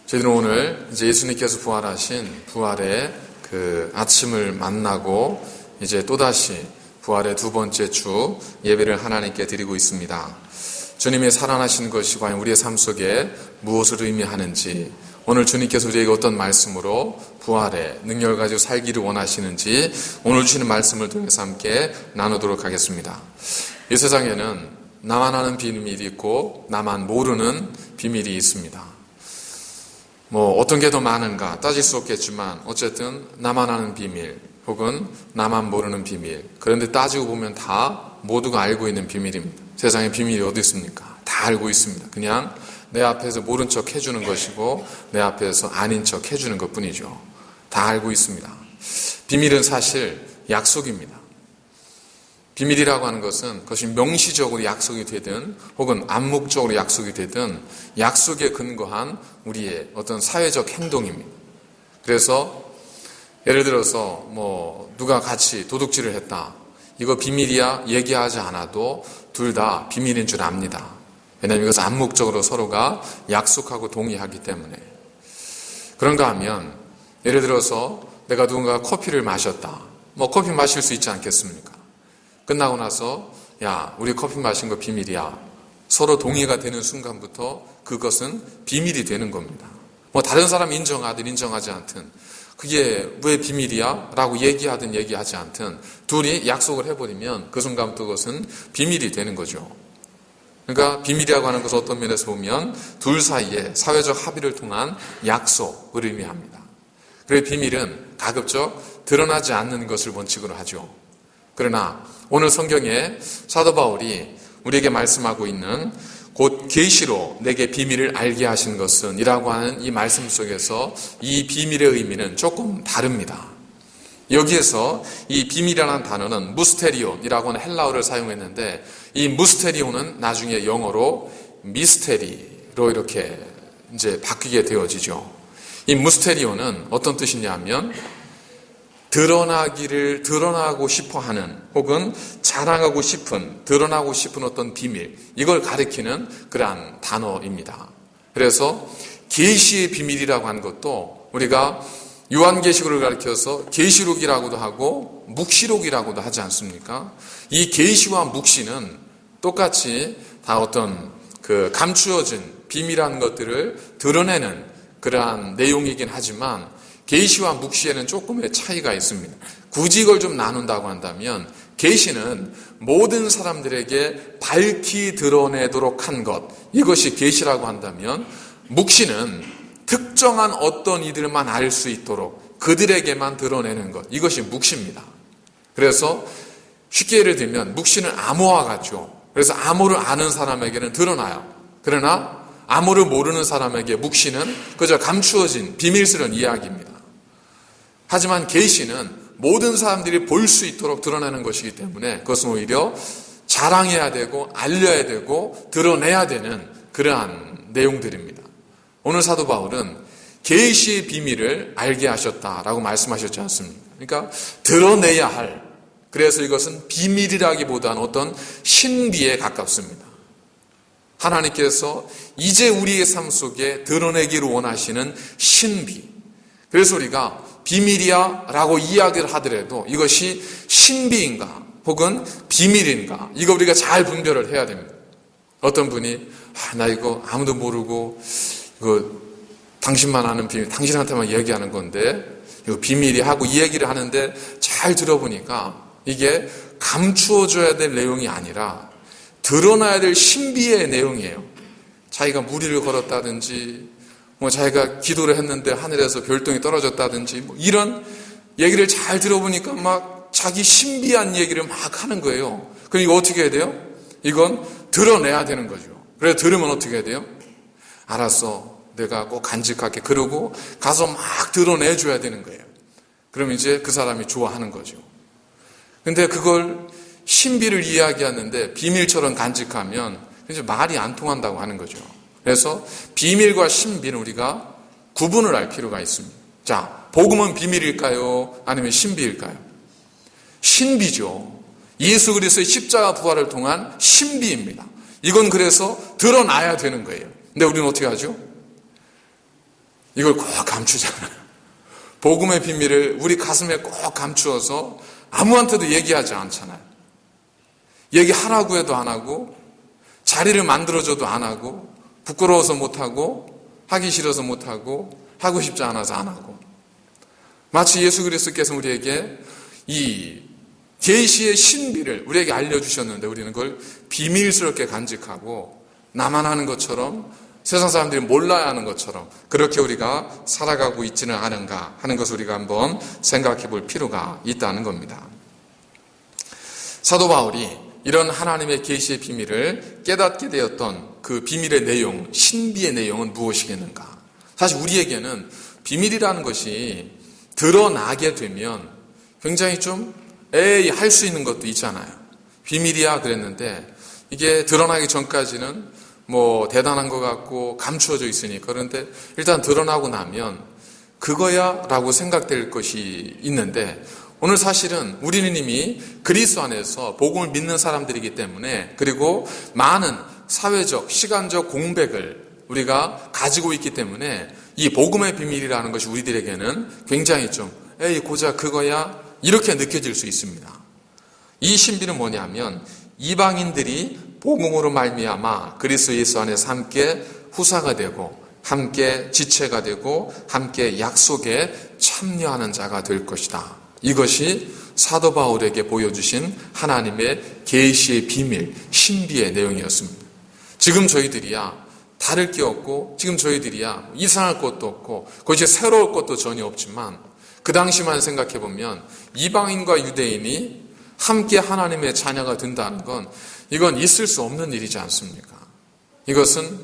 저희들은 오늘 이제 예수님께서 부활하신 부활의 그 아침을 만나고 이제 또다시 부활의 두 번째 주 예배를 하나님께 드리고 있습니다. 주님이 살아나신 것이 과연 우리의 삶 속에 무엇을 의미하는지, 오늘 주님께서 우리에게 어떤 말씀으로 부활의 능력을 가지고 살기를 원하시는지 오늘 주시는 말씀을 통해서 함께 나누도록 하겠습니다. 이 세상에는 나만 아는 비밀이 있고 나만 모르는 비밀이 있습니다. 어떤 게 더 많은가 따질 수 없겠지만 어쨌든 나만 아는 비밀 혹은 나만 모르는 비밀, 그런데 따지고 보면 다 모두가 알고 있는 비밀입니다. 세상에 비밀이 어디 있습니까? 다 알고 있습니다. 그냥 내 앞에서 모른 척 해주는 것이고 내 앞에서 아닌 척 해주는 것뿐이죠. 다 알고 있습니다. 비밀은 사실 약속입니다. 비밀이라고 하는 것은 그것이 명시적으로 약속이 되든 혹은 암묵적으로 약속이 되든 약속에 근거한 우리의 어떤 사회적 행동입니다. 그래서 예를 들어서 누가 같이 도둑질을 했다. 이거 비밀이야 얘기하지 않아도 둘 다 비밀인 줄 압니다. 왜냐하면 이것은 암묵적으로 서로가 약속하고 동의하기 때문에. 그런가 하면 예를 들어서 내가 누군가 커피를 마셨다. 커피 마실 수 있지 않겠습니까? 끝나고 나서 야, 우리 커피 마신 거 비밀이야. 서로 동의가 되는 순간부터 그것은 비밀이 되는 겁니다. 다른 사람이 인정하든 인정하지 않든 그게 왜 비밀이야? 라고 얘기하든 얘기하지 않든 둘이 약속을 해버리면 그 순간부터 그것은 비밀이 되는 거죠. 그러니까 비밀이라고 하는 것은 어떤 면에서 보면 둘 사이에 사회적 합의를 통한 약속을 의미합니다. 그래서 비밀은 가급적 드러나지 않는 것을 원칙으로 하죠. 그러나 오늘 성경에 사도 바울이 우리에게 말씀하고 있는 곧 계시로 내게 비밀을 알게 하신 것은 이라고 하는 이 말씀 속에서 이 비밀의 의미는 조금 다릅니다. 여기에서 이 비밀이라는 단어는 무스테리온이라고 하는 헬라어를 사용했는데 이 무스테리온은 나중에 영어로 미스테리로 이렇게 이제 바뀌게 되어지죠. 이 무스테리온은 어떤 뜻이냐 하면 드러나고 싶어 하는 혹은 자랑하고 싶은, 드러나고 싶은 어떤 비밀, 이걸 가리키는 그러한 단어입니다. 그래서 계시의 비밀이라고 하는 것도 우리가 요한계시록을 가리켜서 계시록이라고도 하고 묵시록이라고도 하지 않습니까? 이 계시와 묵시는 똑같이 다 어떤 그 감추어진 비밀한 것들을 드러내는 그러한 내용이긴 하지만 계시와 묵시에는 조금의 차이가 있습니다. 굳이 이걸 좀 나눈다고 한다면 계시는 모든 사람들에게 밝히 드러내도록 한 것, 이것이 계시라고 한다면 묵시는 특정한 어떤 이들만 알 수 있도록 그들에게만 드러내는 것, 이것이 묵시입니다. 그래서 쉽게 예를 들면 묵시는 암호와 같죠. 그래서 암호를 아는 사람에게는 드러나요. 그러나 암호를 모르는 사람에게 묵시는 그저 감추어진 비밀스러운 이야기입니다. 하지만 계시는 모든 사람들이 볼 수 있도록 드러내는 것이기 때문에 그것은 오히려 자랑해야 되고 알려야 되고 드러내야 되는 그러한 내용들입니다. 오늘 사도 바울은 계시의 비밀을 알게 하셨다라고 말씀하셨지 않습니까? 그러니까 드러내야 할, 그래서 이것은 비밀이라기보다는 어떤 신비에 가깝습니다. 하나님께서 이제 우리의 삶 속에 드러내기를 원하시는 신비. 그래서 우리가 비밀이야 라고 이야기를 하더라도 이것이 신비인가 혹은 비밀인가, 이거 우리가 잘 분별을 해야 됩니다. 어떤 분이 나 이거 아무도 모르고 이거 당신만 아는 비밀, 당신한테만 얘기하는 건데 이거 비밀이 하고 이 얘기를 하는데 잘 들어보니까 이게 감추어줘야 될 내용이 아니라 드러나야 될 신비의 내용이에요. 자기가 무리를 걸었다든지 자기가 기도를 했는데 하늘에서 별똥이 떨어졌다든지 이런 얘기를 잘 들어보니까 막 자기 신비한 얘기를 막 하는 거예요. 그럼 이거 어떻게 해야 돼요? 이건 드러내야 되는 거죠. 그래서 들으면 어떻게 해야 돼요? 알았어, 내가 꼭 간직할게. 그러고 가서 막 드러내줘야 되는 거예요. 그럼 이제 그 사람이 좋아하는 거죠. 근데 그걸 신비를 이야기하는데 비밀처럼 간직하면 이제 말이 안 통한다고 하는 거죠. 그래서 비밀과 신비는 우리가 구분을 할 필요가 있습니다. 자, 복음은 비밀일까요? 아니면 신비일까요? 신비죠. 예수 그리스도의 십자가 부활을 통한 신비입니다. 이건 그래서 드러나야 되는 거예요. 근데 우리는 어떻게 하죠? 이걸 꼭 감추잖아요. 복음의 비밀을 우리 가슴에 꼭 감추어서 아무한테도 얘기하지 않잖아요. 얘기하라고 해도 안 하고, 자리를 만들어줘도 안 하고, 부끄러워서 못하고, 하기 싫어서 못하고, 하고 싶지 않아서 안 하고. 마치 예수 그리스도께서 우리에게 이 계시의 신비를 우리에게 알려주셨는데 우리는 그걸 비밀스럽게 간직하고 나만 하는 것처럼, 세상 사람들이 몰라야 하는 것처럼 그렇게 우리가 살아가고 있지는 않은가 하는 것을 우리가 한번 생각해 볼 필요가 있다는 겁니다. 사도 바울이 이런 하나님의 계시의 비밀을 깨닫게 되었던 그 비밀의 내용, 신비의 내용은 무엇이겠는가? 사실 우리에게는 비밀이라는 것이 드러나게 되면 굉장히 좀 할 수 있는 것도 있잖아요. 비밀이야 그랬는데 이게 드러나기 전까지는 뭐 대단한 것 같고 감추어져 있으니까. 그런데 일단 드러나고 나면 그거야 라고 생각될 것이 있는데, 오늘 사실은 우리는 이미 그리스도 안에서 복음을 믿는 사람들이기 때문에, 그리고 많은 사회적, 시간적 공백을 우리가 가지고 있기 때문에 이 복음의 비밀이라는 것이 우리들에게는 굉장히 좀 고작 그거야 이렇게 느껴질 수 있습니다. 이 신비는 뭐냐면 이방인들이 복음으로 말미암아 그리스도 예수 안에서 함께 후사가 되고 함께 지체가 되고 함께 약속에 참여하는 자가 될 것이다. 이것이 사도 바울에게 보여주신 하나님의 계시의 비밀, 신비의 내용이었습니다. 지금 저희들이야 다를 게 없고, 지금 저희들이야 이상할 것도 없고, 그것이 새로울 것도 전혀 없지만, 그 당시만 생각해 보면 이방인과 유대인이 함께 하나님의 자녀가 된다는 건 이건 있을 수 없는 일이지 않습니까? 이것은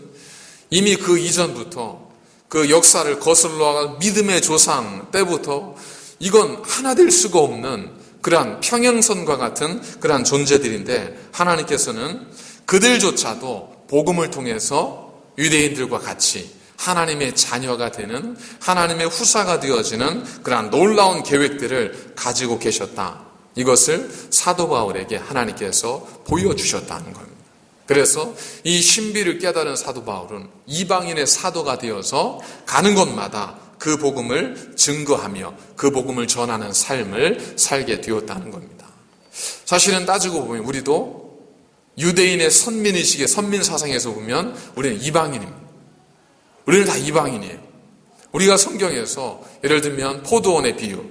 이미 그 이전부터 그 역사를 거슬러 믿음의 조상 때부터 이건 하나 될 수가 없는 그러한 평행선과 같은 그러한 존재들인데, 하나님께서는 그들조차도 복음을 통해서 유대인들과 같이 하나님의 자녀가 되는, 하나님의 후사가 되어지는 그러한 놀라운 계획들을 가지고 계셨다. 이것을 사도 바울에게 하나님께서 보여주셨다는 겁니다. 그래서 이 신비를 깨달은 사도 바울은 이방인의 사도가 되어서 가는 곳마다 그 복음을 증거하며 그 복음을 전하는 삶을 살게 되었다는 겁니다. 사실은 따지고 보면 우리도 유대인의 선민의식의 선민사상에서 보면 우리는 이방인입니다. 우리는 다 이방인이에요. 우리가 성경에서 예를 들면 포도원의 비유,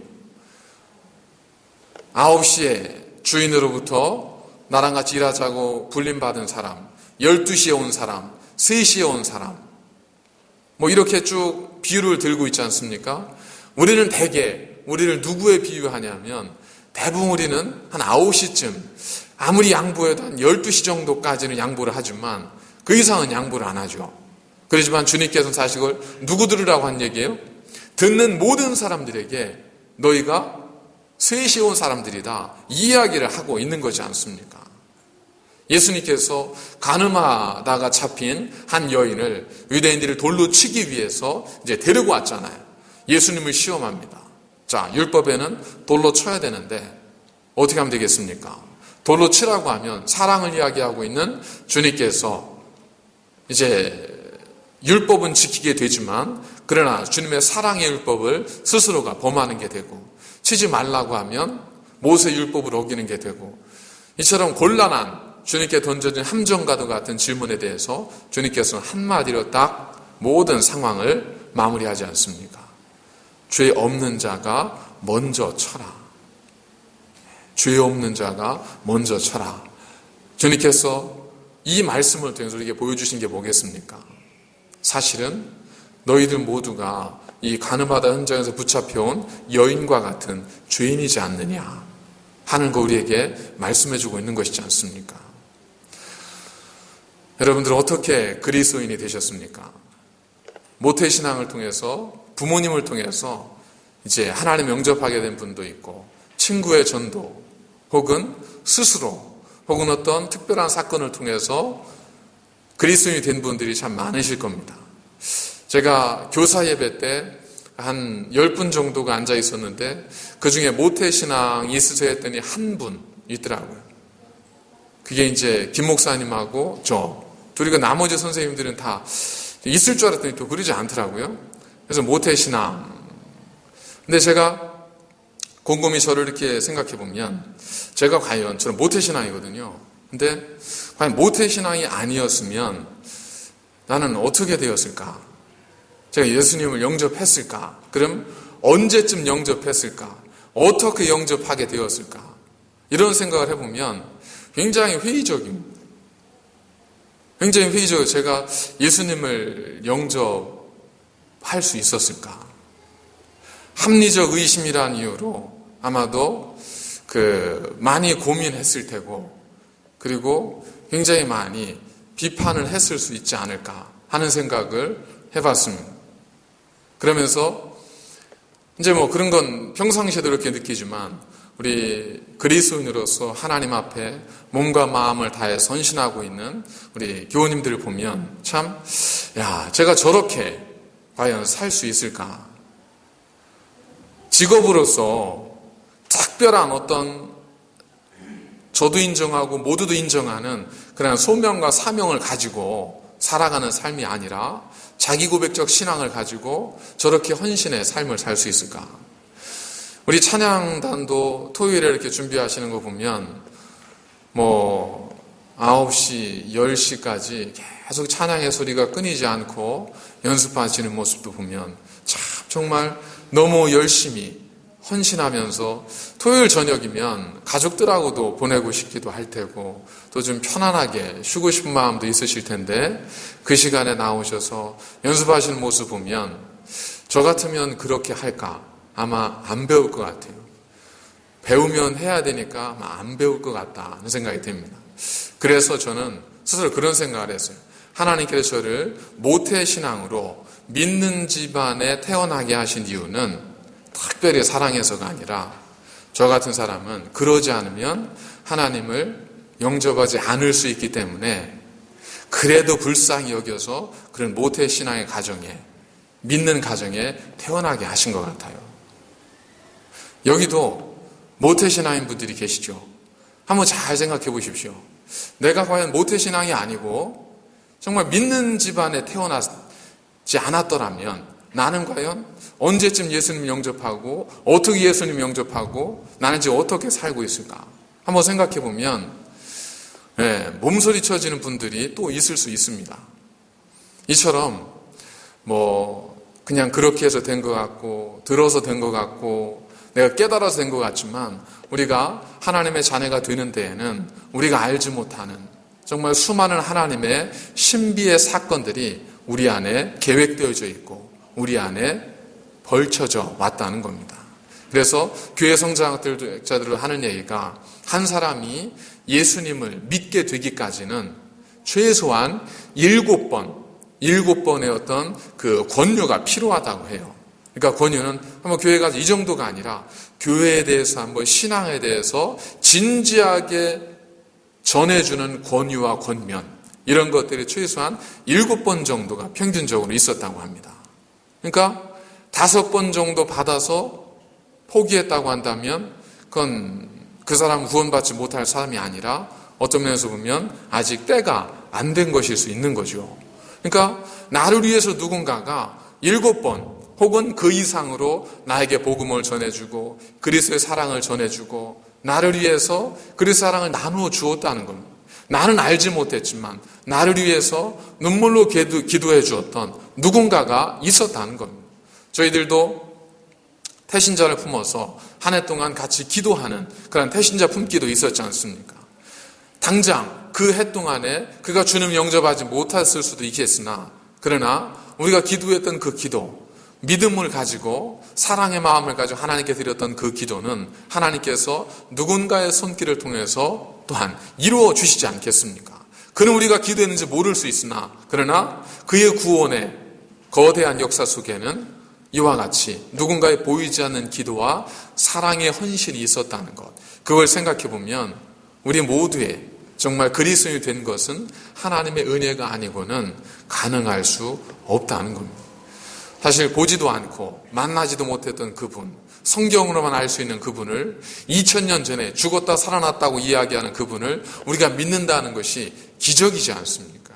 9시에 주인으로부터 나랑 같이 일하자고 불림받은 사람, 12시에 온 사람, 3시에 온 사람, 뭐 이렇게 쭉 비유를 들고 있지 않습니까? 우리는 대개 우리를 누구에 비유하냐면 대부분 우리는 한 9시쯤 아무리 양보해도 한 12시 정도까지는 양보를 하지만 그 이상은 양보를 안 하죠. 그렇지만 주님께서는 사실 그걸 누구 들으라고 한 얘기예요? 듣는 모든 사람들에게 너희가 3시에 온 사람들이다, 이 이야기를 하고 있는 거지 않습니까? 예수님께서 가늠하다가 잡힌 한 여인을 유대인들을 돌로 치기 위해서 이제 데리고 왔잖아요. 예수님을 시험합니다. 자, 율법에는 돌로 쳐야 되는데 어떻게 하면 되겠습니까? 돌로 치라고 하면 사랑을 이야기하고 있는 주님께서 이제 율법은 지키게 되지만, 그러나 주님의 사랑의 율법을 스스로가 범하는 게 되고, 치지 말라고 하면 모세 율법을 어기는 게 되고, 이처럼 곤란한 주님께 던져진 함정과도 같은 질문에 대해서 주님께서는 한마디로 딱 모든 상황을 마무리하지 않습니까? 죄 없는 자가 먼저 쳐라. 죄 없는 자가 먼저 쳐라. 주님께서 이 말씀을 통해서 우리에게 보여주신 게 뭐겠습니까? 사실은 너희들 모두가 이 가늠하다 현장에서 붙잡혀온 여인과 같은 죄인이지 않느냐 하는 거 우리에게 말씀해주고 있는 것이지 않습니까? 여러분들 어떻게 그리스도인이 되셨습니까? 모태신앙을 통해서, 부모님을 통해서 이제 하나님 영접하게 된 분도 있고, 친구의 전도 혹은 스스로 혹은 어떤 특별한 사건을 통해서 그리스도인이 된 분들이 참 많으실 겁니다. 제가 교사 예배 때 한 10분 정도가 앉아 있었는데 그 중에 모태신앙이 있으세요 했더니 한 분 있더라고요. 그게 이제 김 목사님하고 저 둘이고 나머지 선생님들은 다 있을 줄 알았더니 또 그러지 않더라고요. 그래서 모태신앙. 근데 제가 곰곰이 저를 이렇게 생각해 보면 제가 과연 저는 모태신앙이거든요. 근데 과연 모태신앙이 아니었으면 나는 어떻게 되었을까? 제가 예수님을 영접했을까? 그럼 언제쯤 영접했을까? 어떻게 영접하게 되었을까? 이런 생각을 해보면 굉장히 회의적입니다. 굉장히 회의적으로 제가 예수님을 영접할 수 있었을까? 합리적 의심이라는 이유로 아마도 많이 고민했을 테고, 그리고 굉장히 많이 비판을 했을 수 있지 않을까 하는 생각을 해봤습니다. 그러면서 이제 그런 건 평상시에도 이렇게 느끼지만 우리 그리스도인으로서 하나님 앞에 몸과 마음을 다해 헌신하고 있는 우리 교우님들을 보면 참, 제가 저렇게 과연 살 수 있을까? 직업으로서 특별한 어떤 저도 인정하고 모두도 인정하는 그런 소명과 사명을 가지고 살아가는 삶이 아니라 자기 고백적 신앙을 가지고 저렇게 헌신의 삶을 살 수 있을까? 우리 찬양단도 토요일에 이렇게 준비하시는 거 보면 9시, 10시까지 계속 찬양의 소리가 끊이지 않고 연습하시는 모습도 보면 참 정말 너무 열심히 헌신하면서 토요일 저녁이면 가족들하고도 보내고 싶기도 할 테고 또 좀 편안하게 쉬고 싶은 마음도 있으실 텐데 그 시간에 나오셔서 연습하시는 모습 보면 저 같으면 그렇게 할까? 아마 안 배울 것 같아요. 배우면 해야 되니까 아마 안 배울 것 같다는 생각이 듭니다. 그래서 저는 스스로 그런 생각을 했어요. 하나님께서 저를 모태신앙으로 믿는 집안에 태어나게 하신 이유는 특별히 사랑해서가 아니라 저 같은 사람은 그러지 않으면 하나님을 영접하지 않을 수 있기 때문에 그래도 불쌍히 여겨서 그런 모태신앙의 가정에, 믿는 가정에 태어나게 하신 것 같아요. 여기도 모태신앙인 분들이 계시죠. 한번 잘 생각해 보십시오. 내가 과연 모태신앙이 아니고 정말 믿는 집안에 태어나지 않았더라면 나는 과연 언제쯤 예수님 영접하고 어떻게 예수님 영접하고 나는 지금 어떻게 살고 있을까? 한번 생각해 보면 몸소리 쳐지는 분들이 또 있을 수 있습니다. 이처럼 그냥 그렇게 해서 된 것 같고 들어서 된 것 같고 내가 깨달아서 된 것 같지만 우리가 하나님의 자녀가 되는 데에는 우리가 알지 못하는 정말 수많은 하나님의 신비의 사건들이 우리 안에 계획되어져 있고 우리 안에 벌쳐져 왔다는 겁니다. 그래서 교회 성장학자들로 하는 얘기가 한 사람이 예수님을 믿게 되기까지는 최소한 7번의 어떤 그 권유가 필요하다고 해요. 그러니까 권유는 한번 교회 가서 이 정도가 아니라 교회에 대해서 한번 신앙에 대해서 진지하게 전해주는 권유와 권면 이런 것들이 최소한 7번 정도가 평균적으로 있었다고 합니다. 그러니까 5번 정도 받아서 포기했다고 한다면 그건 그 사람은 구원받지 못할 사람이 아니라 어떤 면에서 보면 아직 때가 안 된 것일 수 있는 거죠. 그러니까 나를 위해서 누군가가 7번 혹은 그 이상으로 나에게 복음을 전해주고 그리스도의 사랑을 전해주고 나를 위해서 그리스도의 사랑을 나누어 주었다는 겁니다. 나는 알지 못했지만 나를 위해서 눈물로 기도해 주었던 누군가가 있었다는 겁니다. 저희들도 태신자를 품어서 한 해 동안 같이 기도하는 그런 태신자 품기도 있었지 않습니까? 당장 그 해 동안에 그가 주님 영접하지 못했을 수도 있겠으나 그러나 우리가 기도했던 그 기도, 믿음을 가지고 사랑의 마음을 가지고 하나님께 드렸던 그 기도는 하나님께서 누군가의 손길을 통해서 또한 이루어 주시지 않겠습니까? 그는 우리가 기도했는지 모를 수 있으나 그러나 그의 구원의 거대한 역사 속에는 이와 같이 누군가의 보이지 않는 기도와 사랑의 헌신이 있었다는 것, 그걸 생각해 보면 우리 모두의 정말 그리스도인이 된 것은 하나님의 은혜가 아니고는 가능할 수 없다는 겁니다. 사실 보지도 않고 만나지도 못했던 그분, 성경으로만 알 수 있는 그분을 2000년 전에 죽었다 살아났다고 이야기하는 그분을 우리가 믿는다는 것이 기적이지 않습니까?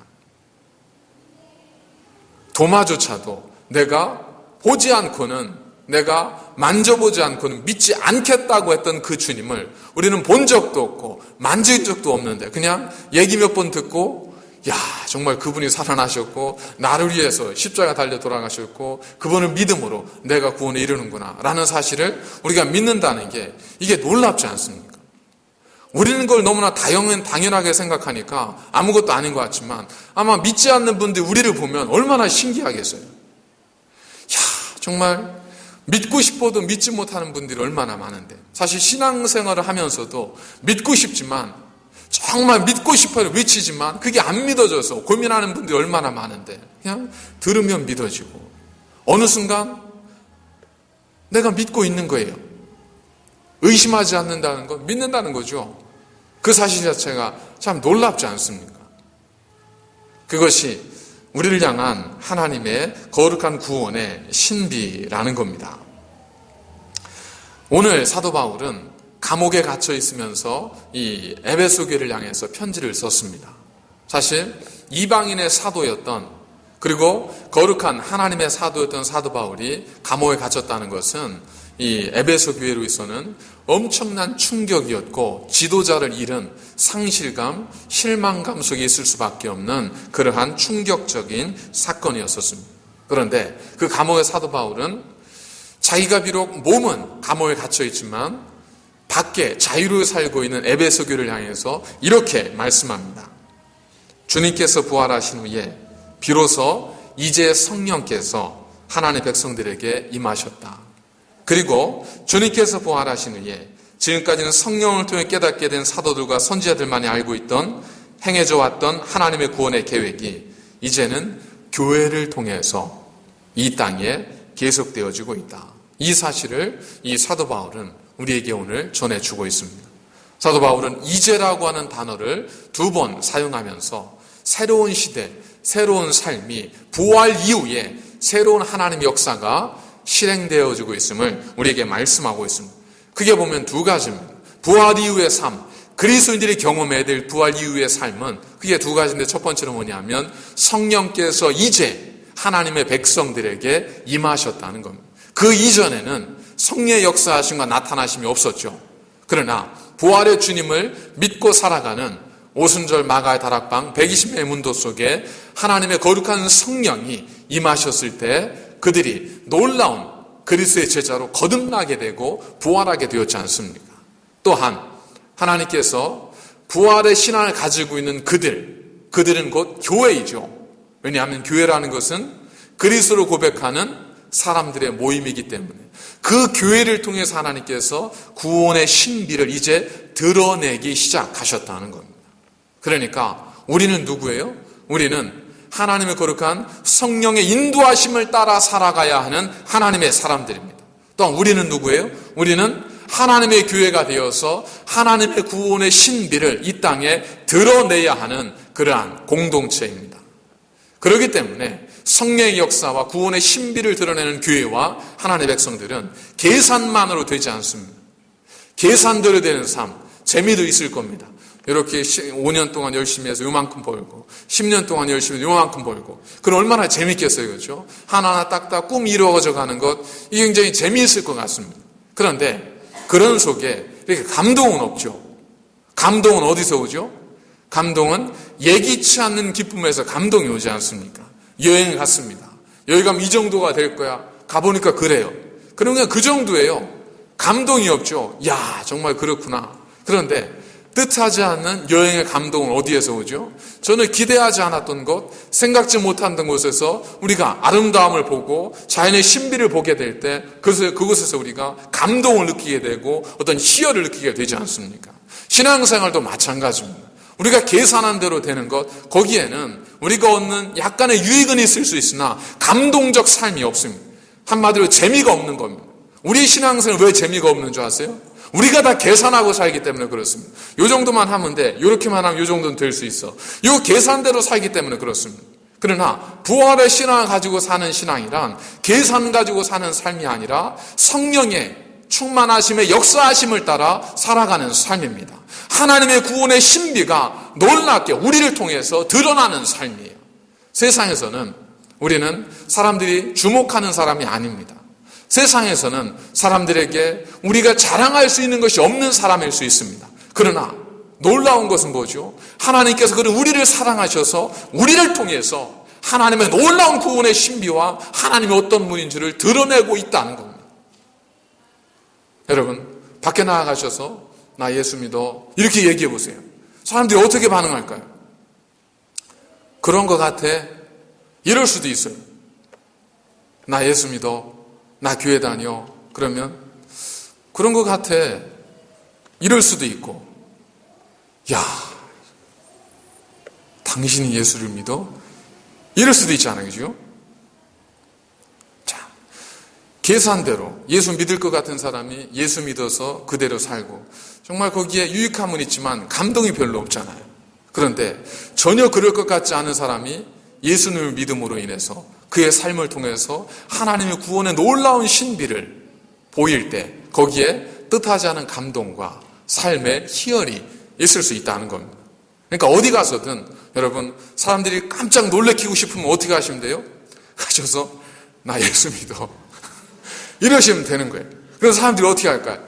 도마조차도 내가 보지 않고는, 내가 만져보지 않고는 믿지 않겠다고 했던 그 주님을 우리는 본 적도 없고 만질 적도 없는데 그냥 얘기 몇 번 듣고, 야, 정말 그분이 살아나셨고 나를 위해서 십자가 달려 돌아가셨고 그분을 믿음으로 내가 구원에 이르는구나 라는 사실을 우리가 믿는다는 게, 이게 놀랍지 않습니까? 우리는 그걸 너무나 당연하게 생각하니까 아무것도 아닌 것 같지만, 아마 믿지 않는 분들이 우리를 보면 얼마나 신기하겠어요. 야, 정말 믿고 싶어도 믿지 못하는 분들이 얼마나 많은데, 사실 신앙생활을 하면서도 믿고 싶지만, 정말 믿고 싶어요 외치지만 그게 안 믿어져서 고민하는 분들이 얼마나 많은데, 그냥 들으면 믿어지고 어느 순간 내가 믿고 있는 거예요. 의심하지 않는다는 건 믿는다는 거죠. 그 사실 자체가 참 놀랍지 않습니까? 그것이 우리를 향한 하나님의 거룩한 구원의 신비라는 겁니다. 오늘 사도 바울은 감옥에 갇혀 있으면서 이 에베소 교회를 향해서 편지를 썼습니다. 사실 이방인의 사도였던, 그리고 거룩한 하나님의 사도였던 사도 바울이 감옥에 갇혔다는 것은 이 에베소 교회로서는 엄청난 충격이었고, 지도자를 잃은 상실감, 실망감 속에 있을 수밖에 없는 그러한 충격적인 사건이었었습니다. 그런데 그 감옥의 사도 바울은 자기가 비록 몸은 감옥에 갇혀 있지만 밖에 자유로 살고 있는 에베소 교회를 향해서 이렇게 말씀합니다. 주님께서 부활하신 후에 비로소 이제 성령께서 하나님의 백성들에게 임하셨다. 그리고 주님께서 부활하신 후에 지금까지는 성령을 통해 깨닫게 된 사도들과 선지자들만이 알고 있던, 행해져 왔던 하나님의 구원의 계획이 이제는 교회를 통해서 이 땅에 계속되어지고 있다. 이 사실을 이 사도 바울은 우리에게 오늘 전해주고 있습니다. 사도 바울은 이제라고 하는 단어를 2번 사용하면서 새로운 시대, 새로운 삶이 부활 이후에 새로운 하나님의 역사가 실행되어지고 있음을 우리에게 말씀하고 있습니다. 크게 보면 2가지입니다. 부활 이후의 삶, 그리스도인들이 경험해야 될 부활 이후의 삶은 크게 2가지인데, 첫 번째는 뭐냐면 성령께서 이제 하나님의 백성들에게 임하셨다는 겁니다. 그 이전에는 성령의 역사하심과 나타나심이 없었죠. 그러나 부활의 주님을 믿고 살아가는 오순절 마가의 다락방 120명의 문도 속에 하나님의 거룩한 성령이 임하셨을 때 그들이 놀라운 그리스도의 제자로 거듭나게 되고 부활하게 되었지 않습니까? 또한 하나님께서 부활의 신앙을 가지고 있는 그들은 곧 교회이죠. 왜냐하면 교회라는 것은 그리스도를 고백하는 사람들의 모임이기 때문에 그 교회를 통해서 하나님께서 구원의 신비를 이제 드러내기 시작하셨다는 겁니다. 그러니까 우리는 누구예요? 우리는 하나님의 거룩한 성령의 인도하심을 따라 살아가야 하는 하나님의 사람들입니다. 또한 우리는 누구예요? 우리는 하나님의 교회가 되어서 하나님의 구원의 신비를 이 땅에 드러내야 하는 그러한 공동체입니다. 그렇기 때문에 성령의 역사와 구원의 신비를 드러내는 교회와 하나님의 백성들은 계산만으로 되지 않습니다. 계산대로 되는 삶, 재미도 있을 겁니다. 이렇게 5년 동안 열심히 해서 요만큼 벌고 10년 동안 열심히 해서 요만큼 벌고, 그럼 얼마나 재밌겠어요, 그렇죠? 하나하나 딱딱 꿈 이루어져 가는 것, 이게 굉장히 재미있을 것 같습니다. 그런데 그런 속에 이렇게 감동은 없죠. 감동은 어디서 오죠? 감동은 예기치 않는 기쁨에서 감동이 오지 않습니까? 여행 갔습니다. 여기 가면 이 정도가 될 거야. 가보니까 그래요. 그러면 그 정도예요. 감동이 없죠. 야, 정말 그렇구나. 그런데 뜻하지 않는 여행의 감동은 어디에서 오죠? 저는 기대하지 않았던 곳, 생각지 못한 곳에서 우리가 아름다움을 보고 자연의 신비를 보게 될 때 그곳에서 우리가 감동을 느끼게 되고 어떤 희열을 느끼게 되지 않습니까? 신앙생활도 마찬가지입니다. 우리가 계산한 대로 되는 것, 거기에는 우리가 얻는 약간의 유익은 있을 수 있으나 감동적 삶이 없습니다. 한마디로 재미가 없는 겁니다. 우리 신앙생활 왜 재미가 없는 줄 아세요? 우리가 다 계산하고 살기 때문에 그렇습니다. 요 정도만 하면 돼. 요렇게만 하면 요 정도는 될 수 있어. 요 계산대로 살기 때문에 그렇습니다. 그러나 부활의 신앙을 가지고 사는 신앙이란 계산 가지고 사는 삶이 아니라 성령의 충만하심의 역사하심을 따라 살아가는 삶입니다. 하나님의 구원의 신비가 놀랍게 우리를 통해서 드러나는 삶이에요. 세상에서는 우리는 사람들이 주목하는 사람이 아닙니다. 세상에서는 사람들에게 우리가 자랑할 수 있는 것이 없는 사람일 수 있습니다. 그러나 놀라운 것은 뭐죠? 하나님께서 우리를 사랑하셔서 우리를 통해서 하나님의 놀라운 구원의 신비와 하나님이 어떤 분인지를 드러내고 있다는 겁니다. 여러분, 밖에 나가셔서 나 예수 믿어 이렇게 얘기해 보세요. 사람들이 어떻게 반응할까요? 그런 것 같아? 이럴 수도 있어요. 나 예수 믿어, 나 교회 다녀. 그러면 그런 것 같아. 이럴 수도 있고, 야, 당신이 예수를 믿어? 이럴 수도 있잖아요. 그죠? 자, 계산대로 예수 믿을 것 같은 사람이 예수 믿어서 그대로 살고 정말 거기에 유익함은 있지만 감동이 별로 없잖아요. 그런데 전혀 그럴 것 같지 않은 사람이 예수님을 믿음으로 인해서 그의 삶을 통해서 하나님의 구원의 놀라운 신비를 보일 때 거기에 뜻하지 않은 감동과 삶의 희열이 있을 수 있다는 겁니다. 그러니까 어디 가서든 여러분, 사람들이 깜짝 놀래키고 싶으면 어떻게 하시면 돼요? 가셔서 나 예수 믿어 이러시면 되는 거예요. 그래서 사람들이 어떻게 할까요?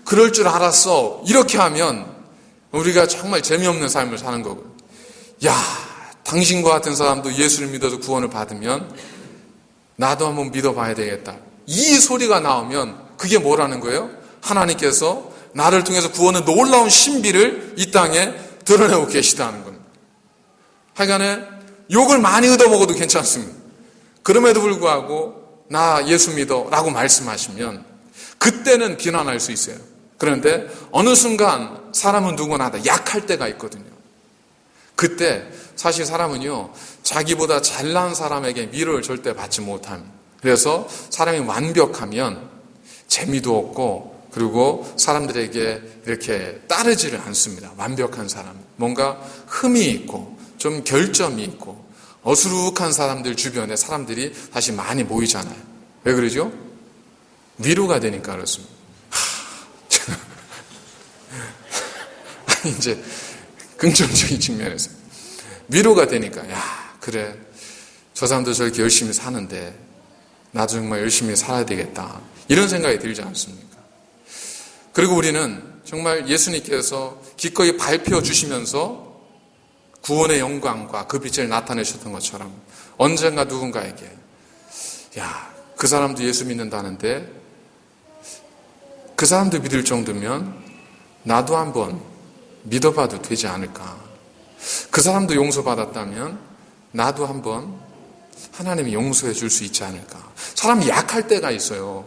그럴 줄 알았어. 이렇게 하면 우리가 정말 재미없는 삶을 사는 거고요. 야, 당신과 같은 사람도 예수를 믿어서 구원을 받으면 나도 한번 믿어봐야 되겠다. 이 소리가 나오면 그게 뭐라는 거예요? 하나님께서 나를 통해서 구원의 놀라운 신비를 이 땅에 드러내고 계시다는 겁니다. 하여간에 욕을 많이 얻어먹어도 괜찮습니다. 그럼에도 불구하고 나 예수 믿어 라고 말씀하시면 그때는 비난할 수 있어요. 그런데 어느 순간 사람은 누구나 다 약할 때가 있거든요. 그때 사실 사람은요, 자기보다 잘난 사람에게 위로를 절대 받지 못합니다. 그래서 사람이 완벽하면 재미도 없고 그리고 사람들에게 이렇게 따르지를 않습니다. 완벽한 사람. 뭔가 흠이 있고 좀 결점이 있고 어수룩한 사람들 주변에 사람들이 다시 많이 모이잖아요. 왜 그러죠? 위로가 되니까 그렇습니다. 아니, 이제 긍정적인 측면에서 위로가 되니까, 야, 그래, 저 사람도 저렇게 열심히 사는데 나도 정말 열심히 살아야 되겠다, 이런 생각이 들지 않습니까? 그리고 우리는 정말 예수님께서 기꺼이 발표 주시면서 구원의 영광과 그 빛을 나타내셨던 것처럼 언젠가 누군가에게, 야, 그 사람도 예수 믿는다는데 그 사람도 믿을 정도면 나도 한번 믿어봐도 되지 않을까. 그 사람도 용서받았다면 나도 한번 하나님이 용서해 줄 수 있지 않을까. 사람이 약할 때가 있어요.